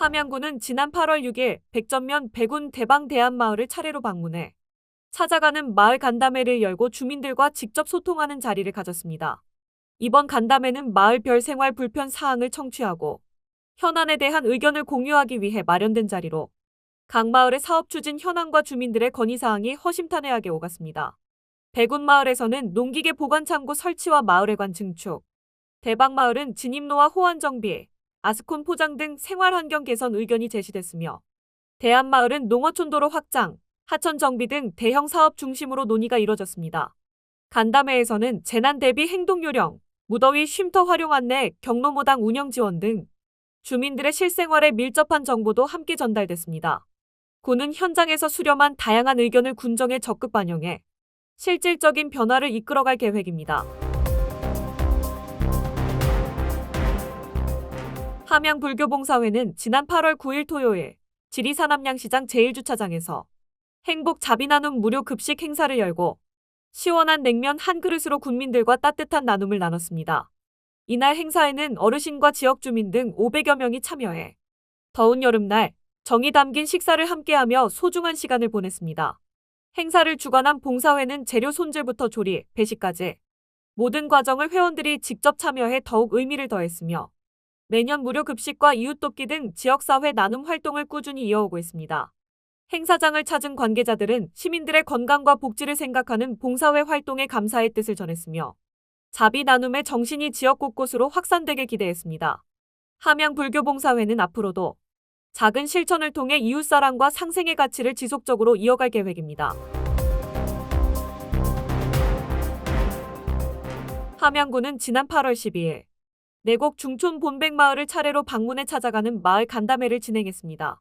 함양군은 지난 8월 6일 백전면 백운 대방대안마을을 차례로 방문해 찾아가는 마을 간담회를 열고 주민들과 직접 소통하는 자리를 가졌습니다. 이번 간담회는 마을별 생활 불편 사항을 청취하고 현안에 대한 의견을 공유하기 위해 마련된 자리로 각 마을의 사업 추진 현황과 주민들의 건의사항이 허심탄회하게 오갔습니다. 백운마을에서는 농기계 보관창고 설치와 마을회관 증축, 대방마을은 진입로와 호환 정비, 아스콘 포장 등 생활환경 개선 의견이 제시됐으며 대안마을은 농어촌도로 확장, 하천 정비 등 대형 사업 중심으로 논의가 이뤄졌습니다. 간담회에서는 재난 대비 행동 요령, 무더위 쉼터 활용 안내, 경로모당 운영 지원 등 주민들의 실생활에 밀접한 정보도 함께 전달됐습니다. 군은 현장에서 수렴한 다양한 의견을 군정에 적극 반영해 실질적인 변화를 이끌어갈 계획입니다. 함양불교봉사회는 지난 8월 9일 토요일 지리산암양시장 제1주차장에서 행복 자비 나눔 무료 급식 행사를 열고 시원한 냉면 한 그릇으로 군민들과 따뜻한 나눔을 나눴습니다. 이날 행사에는 어르신과 지역 주민 등 500여 명이 참여해 더운 여름날 정이 담긴 식사를 함께하며 소중한 시간을 보냈습니다. 행사를 주관한 봉사회는 재료 손질부터 조리, 배식까지 모든 과정을 회원들이 직접 참여해 더욱 의미를 더했으며 매년 무료 급식과 이웃 돕기 등 지역사회 나눔 활동을 꾸준히 이어오고 있습니다. 행사장을 찾은 관계자들은 시민들의 건강과 복지를 생각하는 봉사회 활동에 감사의 뜻을 전했으며 자비 나눔의 정신이 지역 곳곳으로 확산되게 기대했습니다. 함양불교봉사회는 앞으로도 작은 실천을 통해 이웃사랑과 상생의 가치를 지속적으로 이어갈 계획입니다. 함양군은 지난 8월 12일 내곡 중촌 본백마을을 차례로 방문해 찾아가는 마을 간담회를 진행했습니다.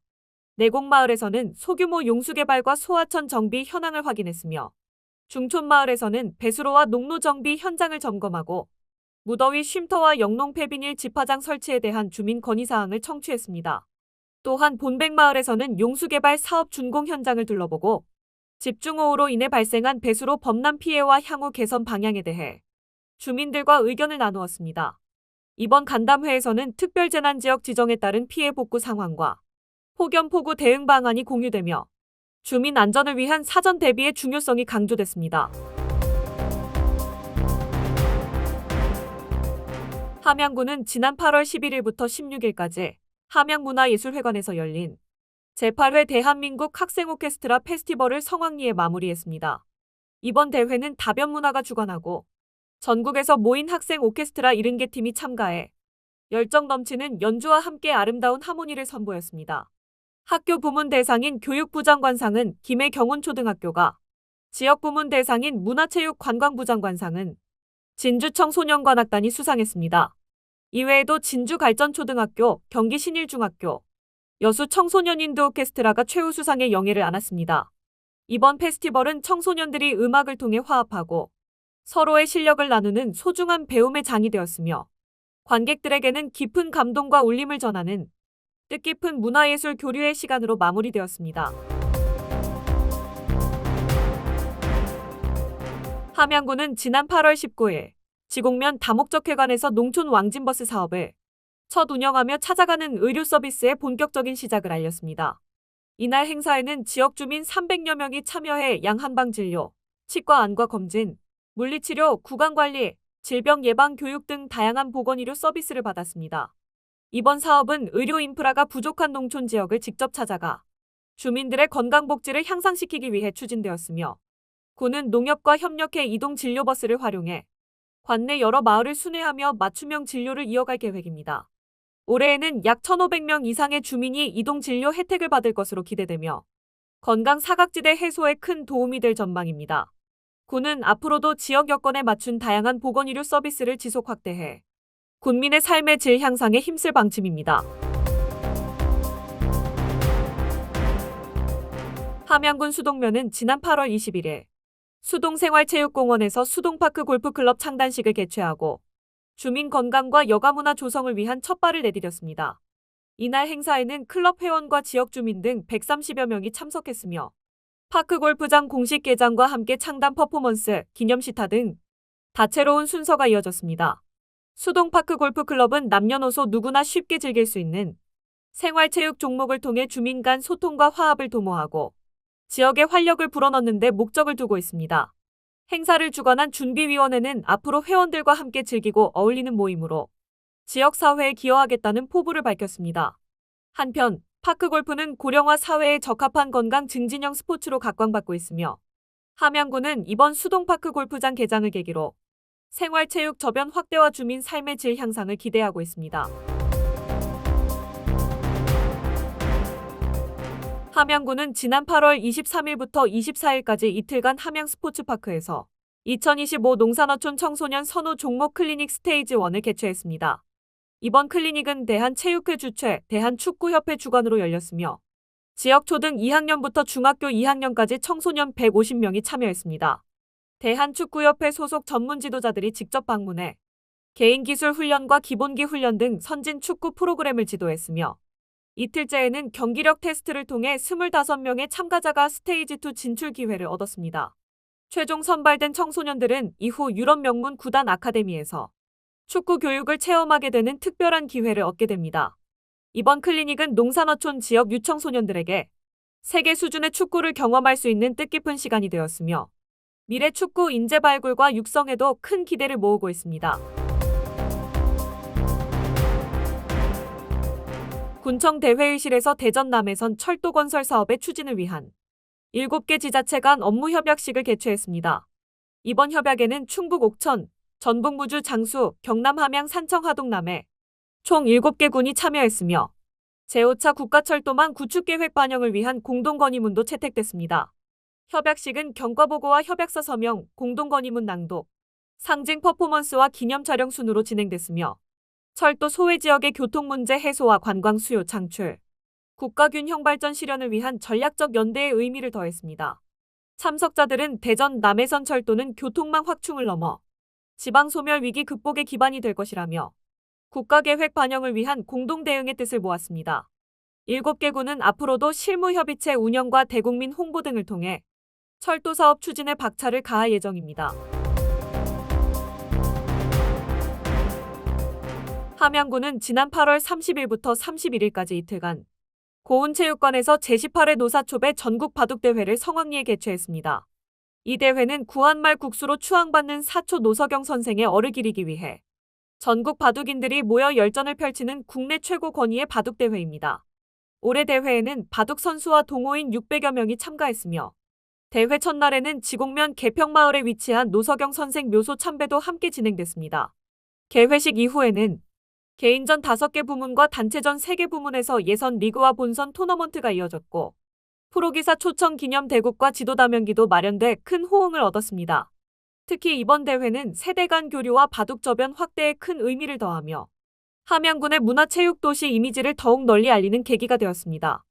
내곡마을에서는 소규모 용수개발과 소하천 정비 현황을 확인했으며 중촌마을에서는 배수로와 농로 정비 현장을 점검하고 무더위 쉼터와 영농 폐비닐 집화장 설치에 대한 주민 건의사항을 청취했습니다. 또한 본백마을에서는 용수개발 사업 준공 현장을 둘러보고 집중호우로 인해 발생한 배수로 범람 피해와 향후 개선 방향에 대해 주민들과 의견을 나누었습니다. 이번 간담회에서는 특별재난지역 지정에 따른 피해 복구 상황과 폭염폭우 대응 방안이 공유되며 주민 안전을 위한 사전 대비의 중요성이 강조됐습니다. 함양군은 지난 8월 11일부터 16일까지 함양문화예술회관에서 열린 제8회 대한민국 학생 오케스트라 페스티벌을 성황리에 마무리했습니다. 이번 대회는 다변문화가 주관하고 전국에서 모인 학생 오케스트라 70개 팀이 참가해 열정 넘치는 연주와 함께 아름다운 하모니를 선보였습니다. 학교 부문 대상인 교육부장관상은 김해경운초등학교가, 지역 부문 대상인 문화체육관광부장관상은 진주청소년관악단이 수상했습니다. 이외에도 진주갈전초등학교, 경기신일중학교, 여수청소년인도 오케스트라가 최우수상의 영예를 안았습니다. 이번 페스티벌은 청소년들이 음악을 통해 화합하고 서로의 실력을 나누는 소중한 배움의 장이 되었으며 관객들에게는 깊은 감동과 울림을 전하는 뜻깊은 문화예술 교류의 시간으로 마무리되었습니다. 함양군은 지난 8월 19일 지곡면 다목적회관에서 농촌 왕진버스 사업을 첫 운영하며 찾아가는 의료 서비스의 본격적인 시작을 알렸습니다. 이날 행사에는 지역 주민 300여 명이 참여해 양한방진료, 치과 안과 검진, 물리치료, 구강관리, 질병 예방 교육 등 다양한 보건의료 서비스를 받았습니다. 이번 사업은 의료 인프라가 부족한 농촌 지역을 직접 찾아가 주민들의 건강복지를 향상시키기 위해 추진되었으며 군은 농협과 협력해 이동 진료버스를 활용해 관내 여러 마을을 순회하며 맞춤형 진료를 이어갈 계획입니다. 올해에는 약 1,500명 이상의 주민이 이동 진료 혜택을 받을 것으로 기대되며 건강 사각지대 해소에 큰 도움이 될 전망입니다. 군은 앞으로도 지역 여건에 맞춘 다양한 보건의료 서비스를 지속 확대해 군민의 삶의 질 향상에 힘쓸 방침입니다. 함양군 수동면은 지난 8월 21일 수동생활체육공원에서 수동파크 골프클럽 창단식을 개최하고 주민 건강과 여가문화 조성을 위한 첫발을 내디뎠습니다. 이날 행사에는 클럽 회원과 지역 주민 등 130여 명이 참석했으며 파크 골프장 공식 개장과 함께 창단 퍼포먼스, 기념시타 등 다채로운 순서가 이어졌습니다. 수동파크 골프클럽은 남녀노소 누구나 쉽게 즐길 수 있는 생활체육 종목을 통해 주민 간 소통과 화합을 도모하고 지역의 활력을 불어넣는 데 목적을 두고 있습니다. 행사를 주관한 준비위원회는 앞으로 회원들과 함께 즐기고 어울리는 모임으로 지역사회에 기여하겠다는 포부를 밝혔습니다. 한편 파크골프는 고령화 사회에 적합한 건강 증진형 스포츠로 각광받고 있으며 함양군은 이번 수동파크 골프장 개장을 계기로 생활체육 저변 확대와 주민 삶의 질 향상을 기대하고 있습니다. 함양군은 지난 8월 23일부터 24일까지 이틀간 함양스포츠파크에서 2025 농산어촌 청소년 선호 종목 클리닉 스테이지 1을 개최했습니다. 이번 클리닉은 대한체육회 주최, 대한축구협회 주관으로 열렸으며 지역 초등 2학년부터 중학교 2학년까지 청소년 150명이 참여했습니다. 대한축구협회 소속 전문 지도자들이 직접 방문해 개인기술 훈련과 기본기 훈련 등 선진 축구 프로그램을 지도했으며 이틀째에는 경기력 테스트를 통해 25명의 참가자가 스테이지2 진출 기회를 얻었습니다. 최종 선발된 청소년들은 이후 유럽 명문 구단 아카데미에서 축구 교육을 체험하게 되는 특별한 기회를 얻게 됩니다. 이번 클리닉은 농산어촌 지역 유청소년들에게 세계 수준의 축구를 경험할 수 있는 뜻깊은 시간이 되었으며 미래 축구 인재 발굴과 육성에도 큰 기대를 모으고 있습니다. 군청 대회의실에서 대전 남해선 철도 건설 사업의 추진을 위한 7개 지자체 간 업무 협약식을 개최했습니다. 이번 협약에는 충북 옥천, 전북 무주 장수, 경남 함양 산청 하동 남해 총 7개 군이 참여했으며 제5차 국가철도망 구축계획 반영을 위한 공동건의문도 채택됐습니다. 협약식은 경과보고와 협약서 서명, 공동건의문 낭독, 상징 퍼포먼스와 기념 촬영 순으로 진행됐으며 철도 소외 지역의 교통 문제 해소와 관광 수요 창출, 국가 균형 발전 실현을 위한 전략적 연대의 의미를 더했습니다. 참석자들은 대전 남해선 철도는 교통망 확충을 넘어 지방 소멸 위기 극복의 기반이 될 것이라며 국가계획 반영을 위한 공동 대응의 뜻을 모았습니다. 7개 군은 앞으로도 실무협의체 운영과 대국민 홍보 등을 통해 철도 사업 추진에 박차를 가할 예정입니다. 함양군은 지난 8월 30일부터 31일까지 이틀간 고운체육관에서 제18회 노사초배 전국 바둑대회를 성황리에 개최했습니다. 이 대회는 구한말 국수로 추앙받는 사초 노석영 선생의 얼을 기리기 위해 전국 바둑인들이 모여 열전을 펼치는 국내 최고 권위의 바둑대회입니다. 올해 대회에는 바둑 선수와 동호인 600여 명이 참가했으며 대회 첫날에는 지곡면 개평마을에 위치한 노석영 선생 묘소 참배도 함께 진행됐습니다. 개회식 이후에는 개인전 5개 부문과 단체전 3개 부문에서 예선 리그와 본선 토너먼트가 이어졌고 프로기사 초청 기념 대국과 지도다면기도 마련돼 큰 호응을 얻었습니다. 특히 이번 대회는 세대 간 교류와 바둑 저변 확대에 큰 의미를 더하며 함양군의 문화체육도시 이미지를 더욱 널리 알리는 계기가 되었습니다.